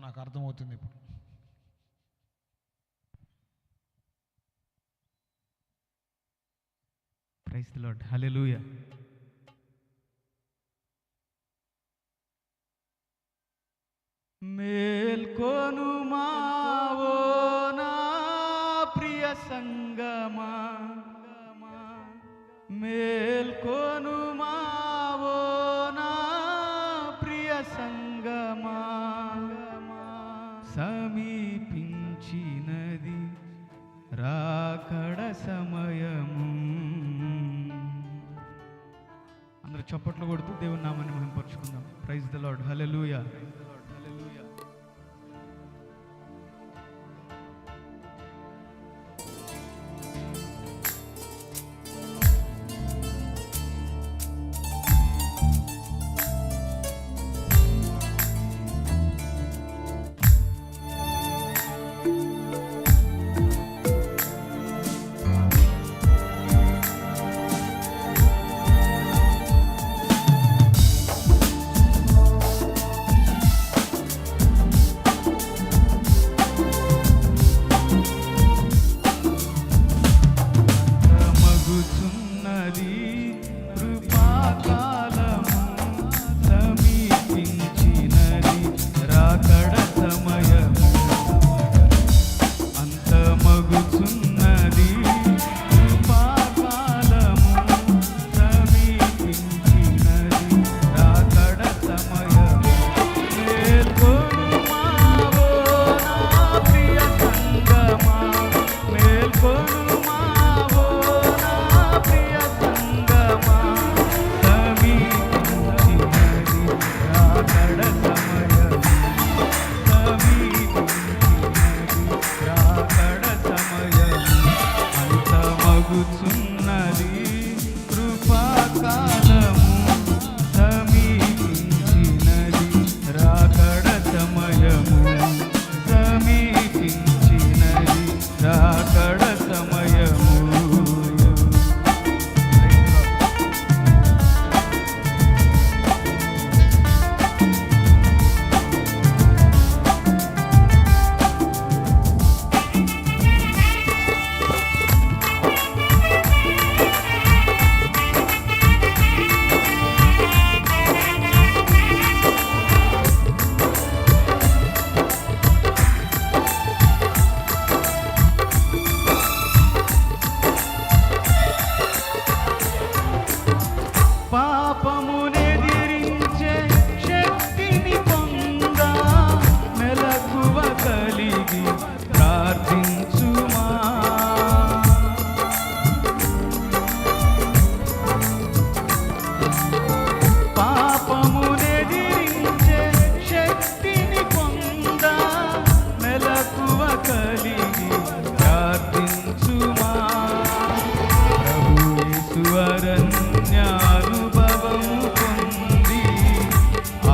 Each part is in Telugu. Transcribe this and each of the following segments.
నాకు అర్థమవుతుంది ఇప్పుడు. ప్రైజ్ ది లార్డ్, హల్లెలూయా. మేల్కొనుమా ఓ నా ప్రియ సంగమా, మేల్కొనుమా ఓ నా ప్రియ సంగమా, సమీపించినది రాకడ సమయము. అందరూ చప్పట్లు కొడుతూ దేవుని నామాన్ని మహిమపరుచుకుందాం. ప్రైజ్ ది లార్డ్, హల్లెలూయా.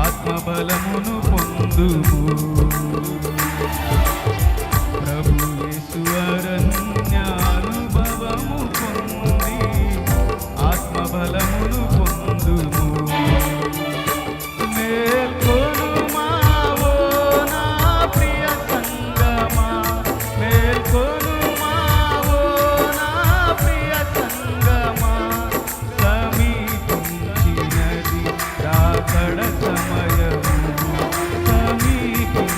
ఆత్మబలమును పొందుము. ప్రభు యేసు అరణ్యానుభవము పొంది ఆత్మబలమును పొందుము. మేల్కొనుమా ఓ నా ప్రియ సంగమా, మేల్కొనుమా ఓ నా ప్రియ సంగమా, సమీపించినది రాకడ సమయము, సమీపించినది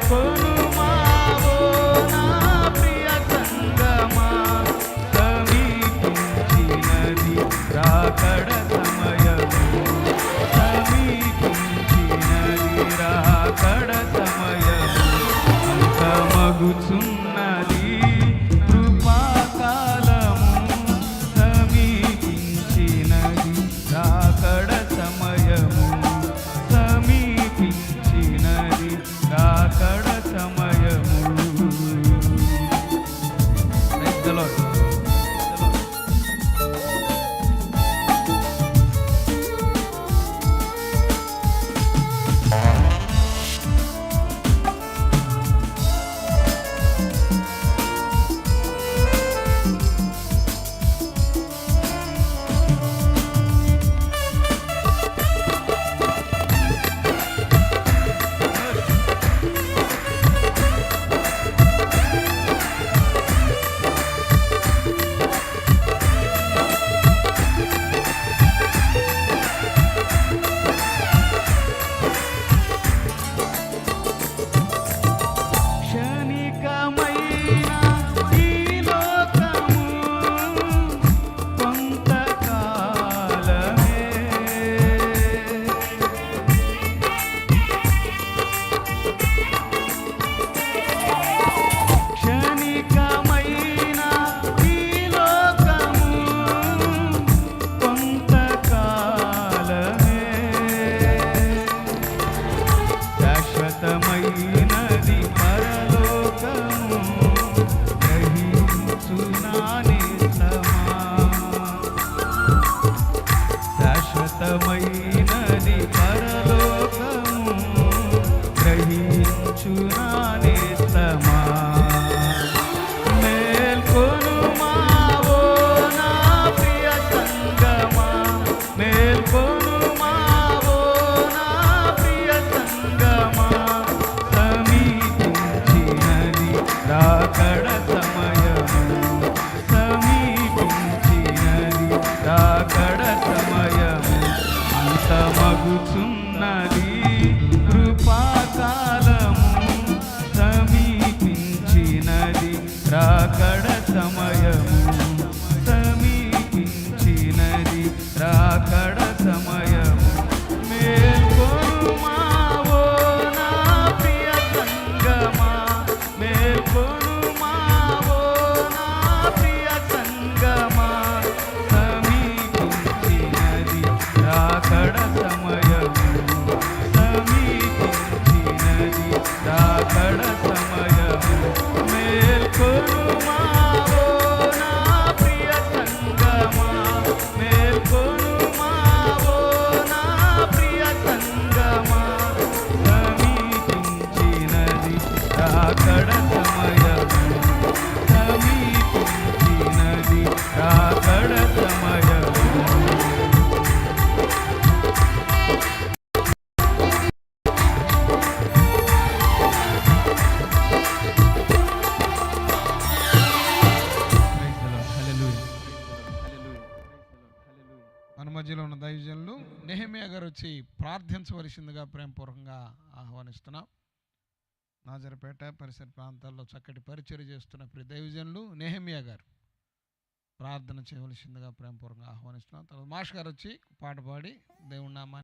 మేల్కొనుమా ఓ నా ప్రియ సంగమా, సమీపించినది రాకడ సమయము, సమీపించినది రాకడ సమయము, అంతమగుచున్నది కృపాకాలము, సమీపించినది రాకడ సమయము, సమీపించినది రాకడ సమయము. Praise the Lord. క్షణికమైన ఈ లోకము కొంతకాలమే, క్షణికమైన ఈ లోకము కొంతకాలమే, శాశ్వతమైనది పరలోకము, గ్రహించునానేస్తమా, శాశ్వతమైనది పరలోకము, గ్రహించునానేస్తమా. మేల్కొనుమా ఓ నా ప్రియ సంగమా, మేల్కొనుమా ఓ నా ప్రియ సంగమా, సమీపించినది రాకడ సమయము, సమీపించినది రాకడ సమయము, అంతమగుచున్నది కృపాకాలము, సమీపించినది రాకడ సమయము, సమీపించినది రాకడ సమయము. మేల్కొనుమా ఓ నా ప్రియ సంగమా, మేల్కొనుమా ఓ నా ప్రియ సంగమా, సమీపించినది రాకడ సమయము, సమీపించినది రాకడ సమయము. మేల్కొనుమా ఓ నా ప్రియ సంగమా, మేల్కొనుమా ఓ నా ప్రియ సంగమా, సమీపించినది రాకడ సమయము, సమీపించినది రాకడ సమయము. Praise the Lord. Hallelujah. మన మధ్యలో ఉన్న దైవజనులు నెహెమియా గారు వచ్చి ప్రార్థించవలసిందిగా ప్రేమపూర్వకంగా ఆహ్వానిస్తున్నాం. నాజరపేట పరిసర ప్రాంతాల్లో చక్కటి పరిచర్య చేస్తున్న ప్రియ దైవజనులు నెహెమియా గారు ప్రార్థన చేయవలసిందిగా ప్రేమపూర్వకంగా ఆహ్వానిస్తున్నాం. తర్వాత మాష్ గారు వచ్చి పాట పాడి దేవుని నామాన్ని